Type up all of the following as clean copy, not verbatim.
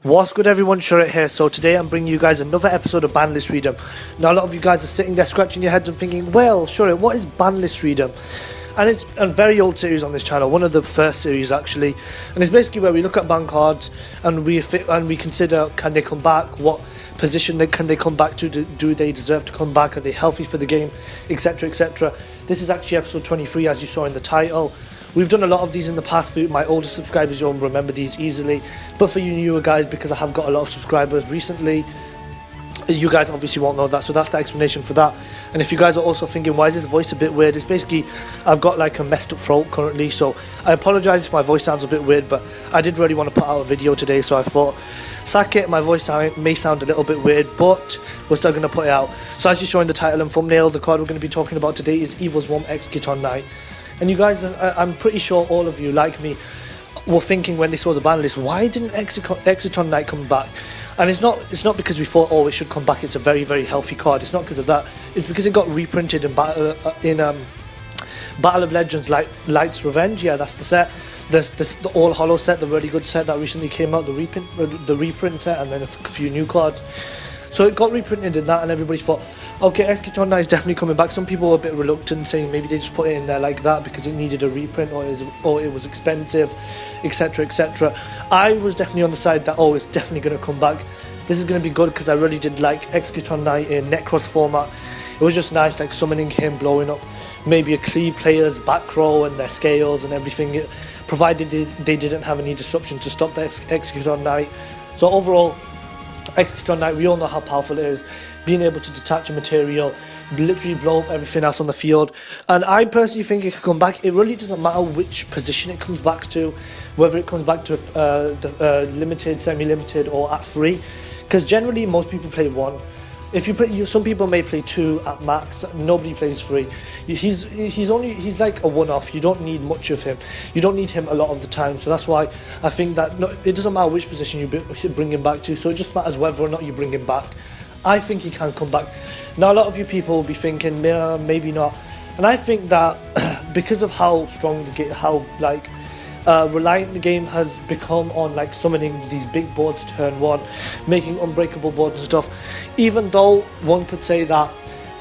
What's good everyone, Shurrit here. So today I'm bringing you guys another episode of Ban List Freedom. Now a lot of you guys are sitting there scratching your heads and thinking, well Shurrit, what is Ban List Freedom? And it's a very old series on this channel, one of the first series actually, and it's basically where we look at ban cards and we consider, can they come back, what position can they come back to, do they deserve to come back, are they healthy for the game, etc, etc. This is actually episode 23 as you saw in the title. We've done a lot of these in the past. For my older subscribers, you'll remember these easily, but for you newer guys, because I have got a lot of subscribers recently, you guys obviously won't know that, so that's the explanation for that. And if you guys are also thinking, why is this voice a bit weird, it's basically I've got like a messed up throat currently, so I apologise if my voice sounds a bit weird, but I did really want to put out a video today, so I thought, sack it, my voice may sound a little bit weird, but we're still going to put it out. So as you saw in the title and thumbnail, the card we're going to be talking about today is EVILSWARM EXCITON Knight. And you guys, I'm pretty sure all of you, like me, were thinking when they saw the ban list, why didn't EXCITON Knight come back? And it's not because we thought, oh, it should come back, it's a very, very healthy card. It's not because of that. It's because it got reprinted in Battle of Legends, like Light's Revenge. Yeah, that's the set. There's the All Hollow set, the really good set that recently came out, the reprint set, and then a few new cards. So it got reprinted in that, and everybody thought, okay, EXCITON Knight is definitely coming back. Some people were a bit reluctant, saying maybe they just put it in there like that because it needed a reprint, or it was expensive, etc, etc. I was definitely on the side that, oh, it's definitely going to come back. This is going to be good because I really did like EXCITON Knight in Necros format. It was just nice, like summoning him, blowing up maybe a cleave player's back row and their scales and everything, provided they didn't have any disruption to stop the EXCITON Knight. So overall, EXCITON Knight, we all know how powerful it is, being able to detach a material, literally blow up everything else on the field. And I personally think it could come back. It really doesn't matter which position it comes back to, whether it comes back to the limited, semi-limited, or at 3, because generally most people play 1. If you play, some people may play 2 at max. Nobody plays 3. He's like a one-off. You don't need much of him. You don't need him a lot of the time. So that's why I think that it doesn't matter which position you bring him back to. So it just matters whether or not you bring him back. I think he can come back. Now a lot of you people will be thinking, maybe not. And I think that because of how strong the game, reliant the game has become on like summoning these big boards turn 1, making unbreakable boards and stuff, even though one could say that,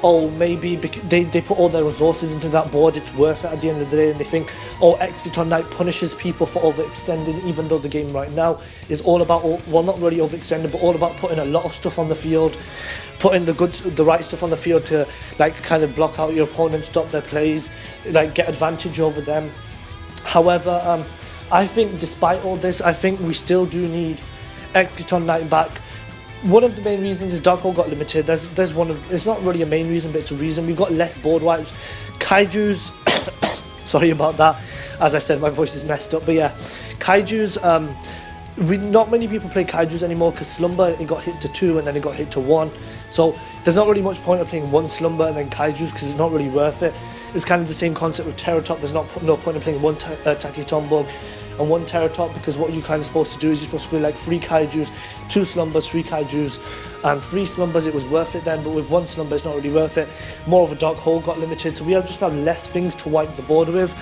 oh, maybe they put all their resources into that board, it's worth it at the end of the day, and they think, oh, EXCITON Knight punishes people for overextending, even though the game right now is all about, well, not really overextending, but all about putting a lot of stuff on the field, putting the right stuff on the field to like kind of block out your opponent, stop their plays, like get advantage over them. However, I think despite all this, I think we still do need EXCITON Knight back. One of the main reasons is Dark Hole got limited. There's one of, it's not really a main reason, but it's a reason. We've got less board wipes. Kaiju's, sorry about that. As I said, my voice is messed up. But yeah, Kaiju's, not many people play Kaiju's anymore because Slumber, it got hit to 2 and then it got hit to 1. So there's not really much point of playing 1 Slumber and then Kaiju's because it's not really worth it. It's kind of the same concept with Terratop. There's no point in playing 1 Takitombo and 1 Terratop, because what you're kind of supposed to do is you're supposed to play like 3 Kaijus, 2 Slumbers, 3 Kaijus, and 3 Slumbers. It was worth it then, but with 1 Slumber it's not really worth it. More of a Dark Hole got limited, so we just have less things to wipe the board with.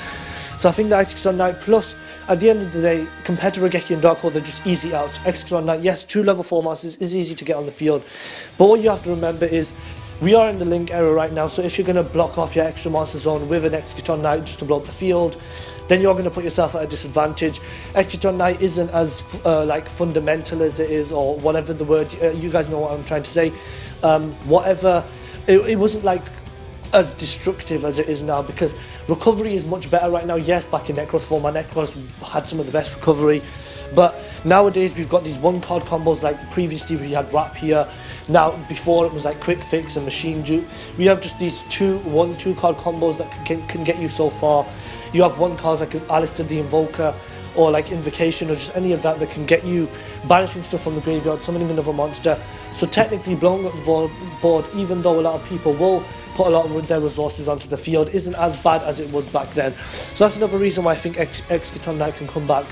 So I think that EXCITON Knight, plus at the end of the day, compared to Regeki and Dark Hole, they're just easy outs. EXCITON Knight, yes, 2 level 4 masters is easy to get on the field, but what you have to remember is we are in the link era right now, so if you're going to block off your extra monster zone with an EXCITON Knight just to blow up the field, then you're going to put yourself at a disadvantage. EXCITON Knight isn't as like fundamental as it is, or whatever the word, you guys know what I'm trying to say. It wasn't like as destructive as it is now, because recovery is much better right now. Yes, back in Necros format, Necros had some of the best recovery, but nowadays we've got these 1 card combos. Like previously we had Rap here, now before it was like Quick Fix and Machine Dupe. We have just these 2 card combos that can get you so far. You have 1 cards like Alistair the Invoker, or like Invocation, or just any of that can get you banishing stuff from the graveyard, summoning another monster. So technically blowing up the board, even though a lot of people will put a lot of their resources onto the field, isn't as bad as it was back then. So that's another reason why I think EXCITON Knight can come back.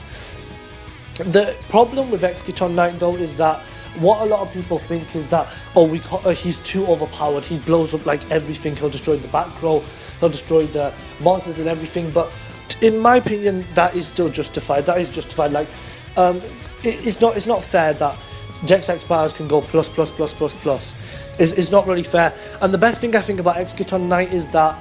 The problem with EXCITON Knight though is that what a lot of people think is that, oh, he's too overpowered, he blows up like everything, he'll destroy the back row, he'll destroy the monsters and everything. But in my opinion, that is still justified. Like it's not fair that Dex expires can go plus plus plus plus plus. It's not really fair. And the best thing I think about Exciton Knight is that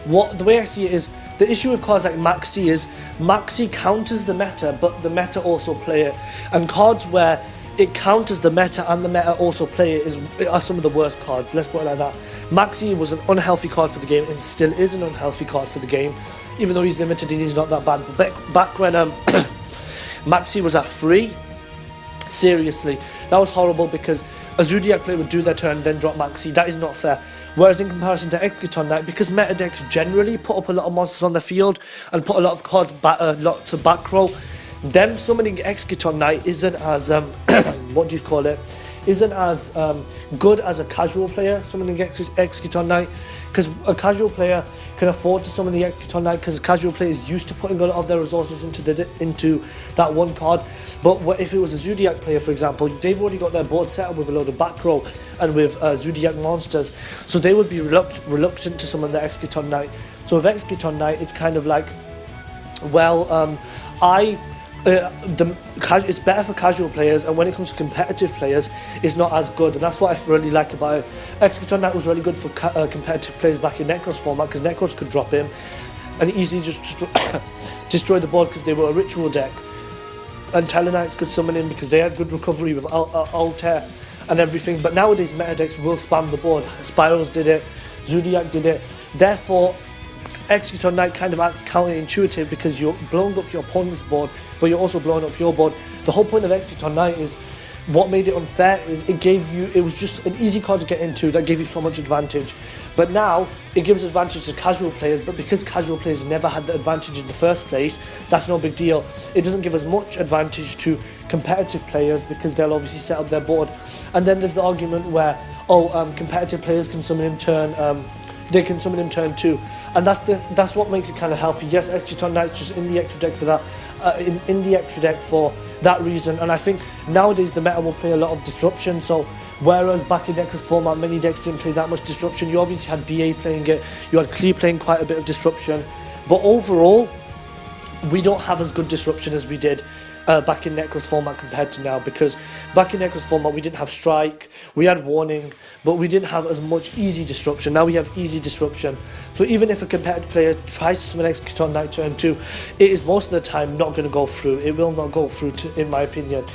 the way I see it is the issue with cards like Maxi is Maxi counters the meta, but the meta also play it. And cards where it counters the meta and the meta also play it are some of the worst cards. Let's put it like that. Maxi was an unhealthy card for the game and still is an unhealthy card for the game, even though he's limited and he's not that bad. But back when Maxi was at 3, seriously, that was horrible because a Zodiac player would do their turn and then drop Maxi. That is not fair. Whereas in comparison to Exciton Knight, because meta decks generally put up a lot of monsters on the field and put a lot of cards to back row, them summoning Exciton Knight isn't as what do you call it? Isn't as good as a casual player summoning Exciton Knight, because a casual player can afford to summon the Exciton Knight because a casual player is used to putting a lot of their resources into that one card. But if it was a Zodiac player, for example, they've already got their board set up with a load of back row and with Zodiac monsters, so they would be reluctant to summon the Exciton Knight. So with Exciton Knight, it's kind of like, well, it's better for casual players, and when it comes to competitive players, it's not as good, and that's what I really like about it. Exciton Knight was really good for competitive players back in Necros format, because Necros could drop him and easily just destroy the board because they were a ritual deck, and Tellarknights could summon him because they had good recovery with Altair and everything. But nowadays meta decks will spam the board. Spirals did it, Zodiac did it, therefore Exciton Knight kind of acts counterintuitive because you're blowing up your opponent's board, but you're also blowing up your board. The whole point of Exciton Knight is, what made it unfair is it was just an easy card to get into that gave you so much advantage. But now it gives advantage to casual players, but because casual players never had the advantage in the first place, that's no big deal. It doesn't give as much advantage to competitive players because they'll obviously set up their board. And then there's the argument where, competitive players can summon him turn they can summon him turn 2, and that's what makes it kind of healthy. yes, Exciton Knight's just in the extra deck for that, in the extra deck for that reason. And I think nowadays the meta will play a lot of disruption, so whereas back in Necros format many decks didn't play that much disruption, you obviously had BA playing it, you had Clear playing quite a bit of disruption, but overall we don't have as good disruption as we did back in Necros format compared to now, because back in Necros format we didn't have Strike, we had Warning, but we didn't have as much easy disruption. Now we have easy disruption, so even if a competitive player tries to summon Exciton Knight turn 2, it is most of the time not going to go through. It will not go through, in my opinion,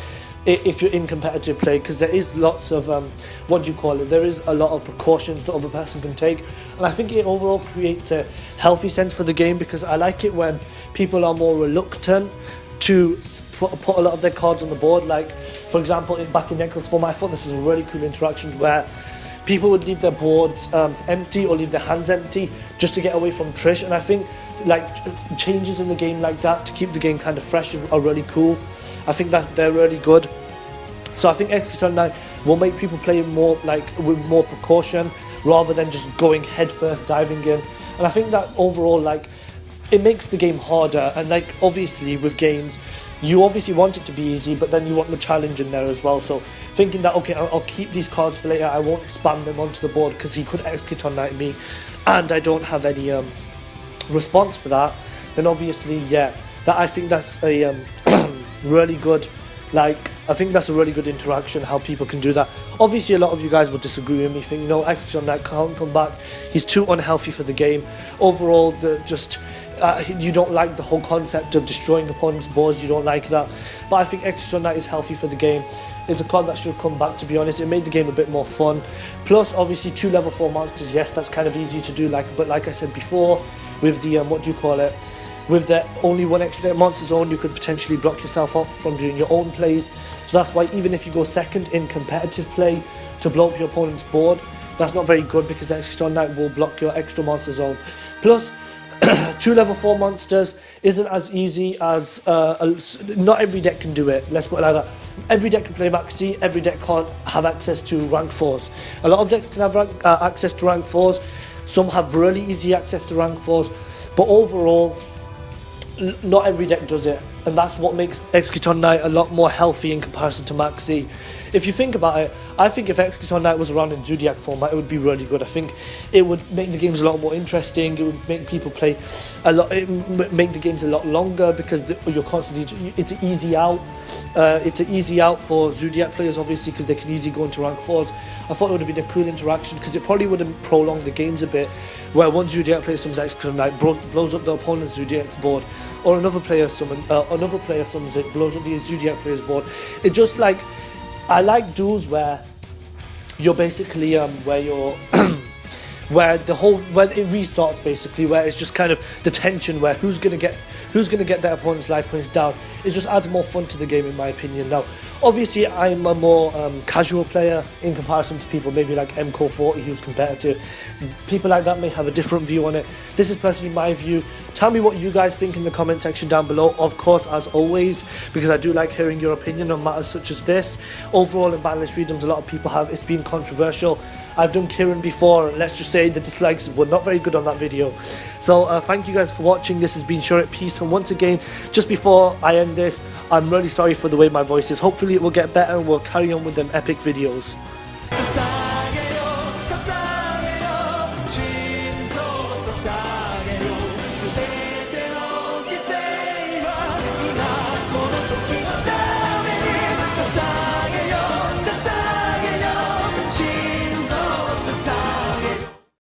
if you're in competitive play, because there is lots of there is a lot of precautions the other person can take, and I think it overall creates a healthy sense for the game, because I like it when people are more reluctant to put a lot of their cards on the board. Like, for example, back in Necros format, I thought this was a really cool interaction where people would leave their boards empty or leave their hands empty just to get away from Trish, and I think like changes in the game like that to keep the game kind of fresh are really cool. I think they're really good. So I think Exciton Knight will make people play more with more precaution rather than just going head first, diving in. And I think that overall it makes the game harder, and obviously with games you obviously want it to be easy, but then you want the challenge in there as well. So thinking that, okay, I'll keep these cards for later, I won't spam them onto the board because he could Exciton Knight me and I don't have any response for that, then obviously I think that's a really good, I think that's a really good interaction, how people can do that. Obviously a lot of you guys will disagree with me, think Exciton Knight can't come back, he's too unhealthy for the game. Overall, you don't like the whole concept of destroying opponents' boards, you don't like that. But I think Exciton Knight is healthy for the game. It's a card that should come back, to be honest. It made the game a bit more fun. Plus, obviously, 2 level 4 monsters, yes, that's kind of easy to do. But like I said before, with the, with the only 1 extra deck monster zone, you could potentially block yourself off from doing your own plays. So that's why even if you go second in competitive play to blow up your opponent's board, that's not very good, because Exciton Knight will block your extra monster zone. Plus, 2 level 4 monsters isn't as easy as not every deck can do it, let's put it like that. Every deck can play Maxi, every deck can't have access to rank 4s. A lot of decks can have access to rank 4s, some have really easy access to rank 4s, but overall not every deck does it. and that's what makes Exciton Knight a lot more healthy in comparison to Max Z. If you think about it, I think if Exciton Knight was around in Zodiac format, it would be really good. I think it would make the games a lot more interesting. It would make people play a lot, make the games a lot longer, because you're constantly, it's an easy out. It's an easy out for Zodiac players, obviously, because they can easily go into rank 4s. I thought it would have been a cool interaction, because it probably would have prolonged the games a bit, where one Zodiac player summons Exciton Knight, blows up the opponent's Zodiac's board, or another player summons it, blows up the Zodiac player's board. It just like, I like duels where you're basically where you're where it restarts, basically, where it's just kind of the tension, where who's gonna get their opponent's life points down. It just adds more fun to the game, in my opinion. Now, obviously, I'm a more casual player in comparison to people maybe like MCO40, who's competitive. People like that may have a different view on it. This is personally my view. Tell me what you guys think in the comment section down below, of course, as always, because I do like hearing your opinion on matters such as this. Overall, in Banlist Freedoms, a lot of people it's been controversial. I've done Kieran before, and let's just say the dislikes were not very good on that video. So thank you guys for watching. This has been Short Peace, and once again, just before I end this, I'm really sorry for the way my voice is. Hopefully it will get better, and we'll carry on with them epic videos.